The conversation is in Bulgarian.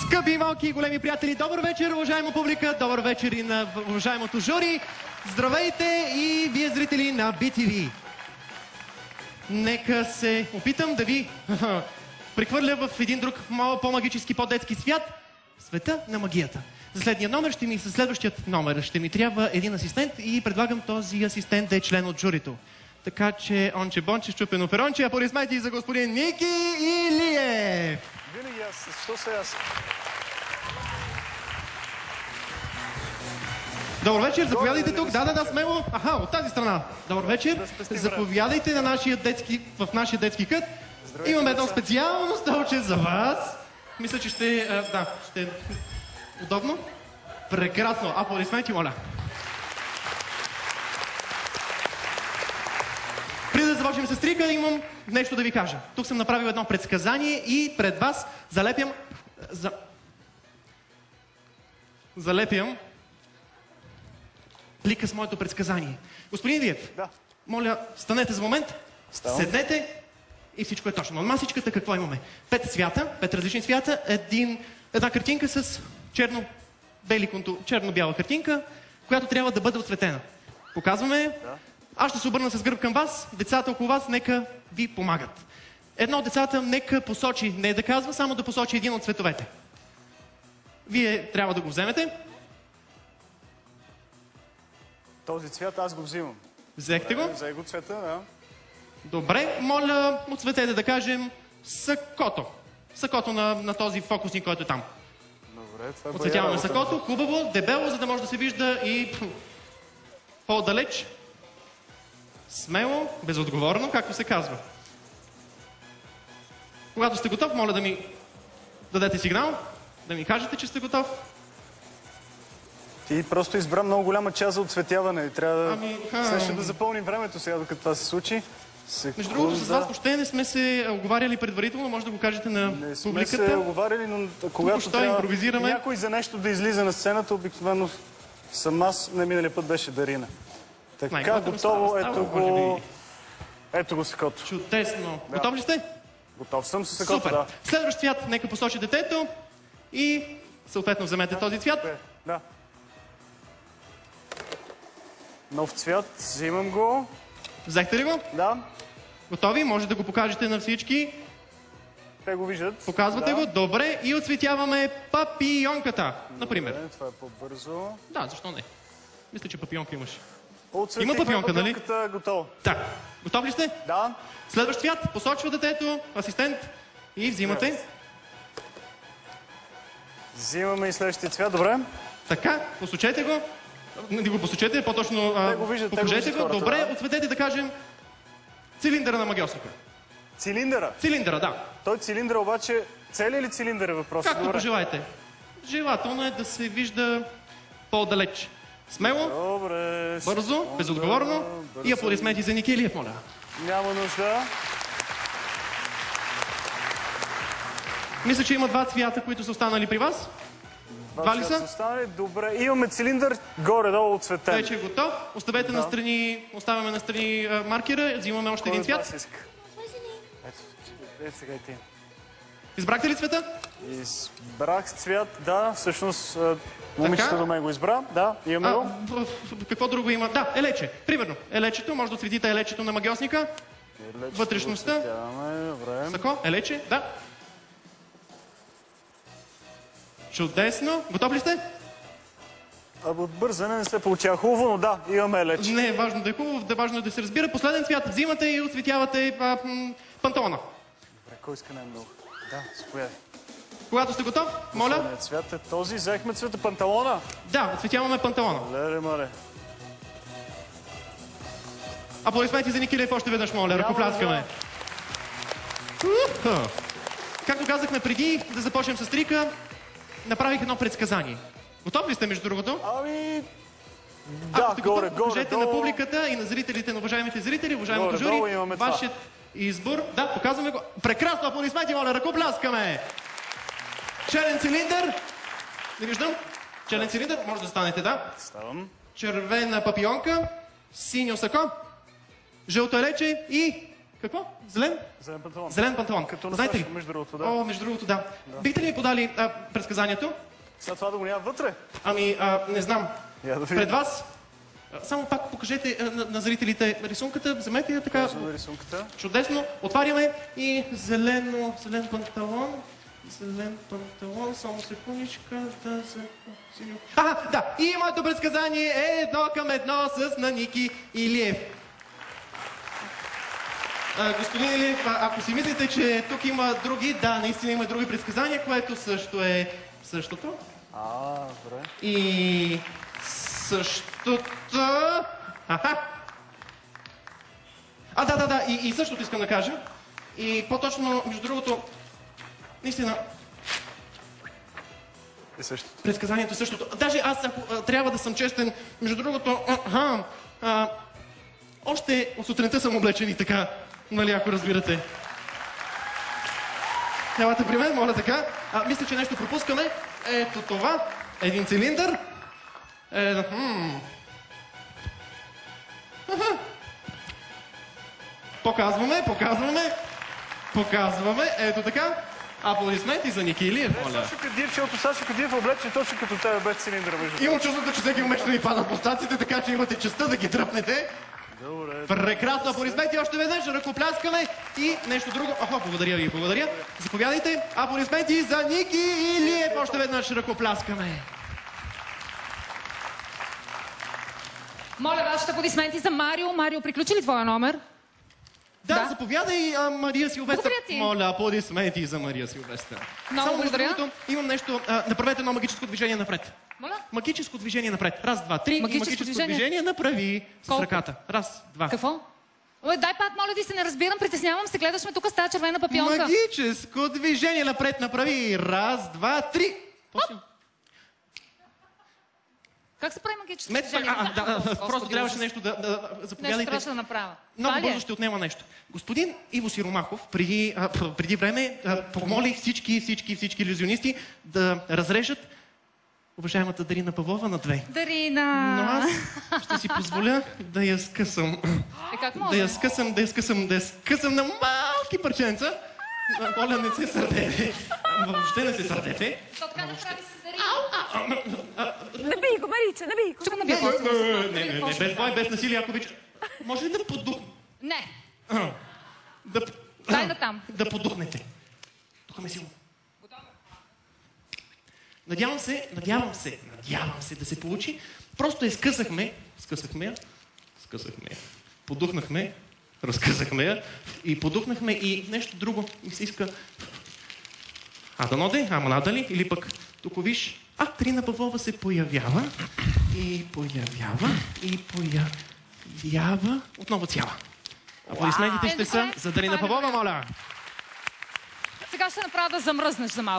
Скъпи, малки и големи приятели, добър вечер, уважаема публика, добър вечер и на уважаемото жури. Здравейте и вие, зрители на BTV. Нека се опитам да ви прехвърля в един друг по-магически, по-детски свят. Света на магията. За следния номер за следващият номер ще ми трябва един асистент и предлагам този асистент да е член от журито. Така че, онче бонче, щупено перонче, аплодисменти за господин Ники Илиев. Винаги аз, що се аз? Добър вечер, заповядайте тук. Да, смело. Аха, от тази страна. Добър вечер. Заповядайте на в нашия детски кът. Имаме едно специално столче за вас. Мисля, че ще е удобно. Прекрасно. Аплодисменти, моля. Преди да започнем с трика, имам нещо да ви кажа. Тук съм направил едно предсказание и пред вас залепям плика с моето предсказание. Господин Илиев, моля, станете за момент, седнете и всичко е точно. На масичката какво имаме? 5 цвята, 5 различни цвята, една картинка с черно-бяла картинка, която трябва да бъде осветена. Показваме. Аз ще се обърна с гръб към вас. Децата около вас нека ви помагат. Едно от децата нека посочи, не да казва, само да посочи един от цветовете. Вие трябва да го вземете. Този цвят аз го взимам. Взехте го? Взе го цвета, да. Добре, моля, отцветете да кажем сакото. Сакото на този фокусник, който е там. Добре, това е отцветяваме сакото, хубаво, дебело, за да може да се вижда и по-далеч. Смело, безотговорно, както се казва. Когато сте готов, моля да ми дадете сигнал, да ми кажете, че сте готов. Ти просто избра много голяма част за отцветяване. Трябва да запълним времето сега, докато това се случи. Между другото, с вас въобще не сме се оговаряли предварително, може да го кажете на публиката. Не сме се оговаряли, но когато трябва някой за нещо да излиза на сцената, обикновено съм аз, на миналия път беше Дарина. Така, готово, ето го сакото. Чудесно. Готов ли сте? Готов съм с сакото, да. Следващ цвят, нека посочи детето и съответно вземете този цвят. Да. Нов цвят, взимам го. Взехте ли го? Да. Готови? Може да го покажете на всички. Те го виждат. Показвате го. Добре. И отцветяваме папионката, например. Добре, това е по-бързо. Да, защо не? Мисля, че папионка имаш. Има папионка, нали? Готово. Так. Готов ли сте? Да. Следващ цвят. Посочва детето, асистент и взимате. Взимаме и следващия цвят, добре. Така, посочете го. Не го посочете, по-точно покажете го. Добре, отцветете да кажем цилиндъра на магиосника. Цилиндъра? Цилиндъра, да. Той цилиндър обаче, целият ли цилиндър е въпрос? Както пожелаете. Желателно е да се вижда по-далеч. Смело, добре, бързо, безотговорно и аплодисменти за Ники Илиев, моля. Няма нужда. Мисля, че има 2 цвята, които са останали при вас. 2 ли са? Добре, имаме цилиндър горе-долу отцветен. Вече е готов. Оставете настрани, оставяме настрани маркера, взимаме още един цвят. Ето сега и ти. Избрахте ли цвета? Избрах цвят, да, всъщност момичета до мен го избра. Да, имаме го. Какво друго има? Да, елече. Примерно, елечето, може да отцветите елечето на магиосника. Вътрешността. Сако, елече, да. Чудесно. Готов ли сте? От бързане не се получава хубаво, но да, имаме елече. Не е важно да е хубаво, важно е да се разбира. Последен цвят взимате и отцветявате панталона. Добре, кой иска най-много? Да, заповядай. Когато сте готов, моля. Последният цвят е този. Взехме цвета панталона. Да, отцветяваме панталона. Мале. Аплодисменти за Ники Илиев още веднъж, моля. Ръкопляскаме. Както казахме преди да започнем с трика, направих едно предсказание. Готов ли сте, между другото? Да, горе. Покажете на публиката и на зрителите, на уважаемите зрители, уважаемото жури, вашият избор. Да, показваме го. Прекрасно, аплодисменти, моля, ръкопляскаме. Черен цилиндър. Не виждам. Черен цилиндър, може да станете, да. Ставам. Червена папионка, синьо сако, жълто елече и Какво? Зелен? Зелен панталон. Зелен панталон. Като на Знаете ли? Сашо, между другото, да. О, между другото, да. Бихте ли ми подали предсказанието? Сега това да го няма вътре? Ами, не знам. Я да видим. Пред вас. Само пак покажете на зрителите рисунката. Вземете я така. Рисунката. Чудесно. Отваряме и зелен панталон. Зелен панталон. Само секундичка. Да, синьо. Да. И моето предсказание е 1:1 с на Ники Илиев. Господин Илиев, ако си мислите, че тук има други, да, наистина има други предсказания, което също е същото. Добре. И същото... Да, и същото искам да кажа. И по-точно, между другото, наистина... И същото. Предсказанието е същото. Даже аз, ако трябва да съм честен, между другото... Още от сутринта съм облечен и така, нали, ако разбирате. Елате при мен, моля така. Мисля, че нещо пропускаме. Ето това. Един цилиндър. Показваме. Ето така. Аплодисменти за Ники Илиев, моля. Сашо Кадиев е облечен точно като тебе, без цилиндъра между. Имам чувството, че всеки момент ще ни падат по стаците, така че имате честта да ги дръпнете. Добре. Прекрасно, аплодисменти още веднъж, ръкопляскаме и нещо друго. Благодаря ви, благодаря. Заповядайте, аплодисменти за Ники Илиев, още веднъж ръкопляскаме. Моля, вашите аплодисменти за Марио. Марио, приключи ли твоя номер? Да, заповядай, Мария Силвестър. Благодаря ти. Моля, аплодисменти за Мария Силвестър. Много благодаря. Имам нещо, направете едно магическо движение напред. Моля? Магическо движение напред. Раз, два, три. Магическо движение направи с ръката. Раз, два. Какво? Дай пак, моля ти се, не разбирам, притеснявам се, гледаш ме тук с тази червена папионка. Магическо движение напред направи. Раз, два, три. Как се прави магическо движение? Просто трябваше нещо да заповядайте. Нещо трябваше да направя. Много бързо ще отнема нещо. Господин Иво Сиромахов преди време помоли всички иллюзионисти да разрежат уважаемата Дарина Павлова на две. Дарина! Но аз ще си позволя да я скъсам. Как може? Да я скъсам на малки парченца. Моля, не се сърдете. Въобще не се сърдете. Защо така направи с Дарина? Набий го, Марича, набий го. Ще го набия. Не, без вой, без насилие, ако обича. Може ли да Не. Да... Дай натам. Да подухнете. Духаме силно. Надявам се да се получи. Просто я скъсахме я, подухнахме, разкъсахме я и подухнахме и нещо друго ми се иска. Ама надали? Или пък тук виж, Дарина Павлова се появява и появява отново цяла. Аплодисментите ще са за Дарина Павлова, моля. Сега ще направя да замръзнеш за малко.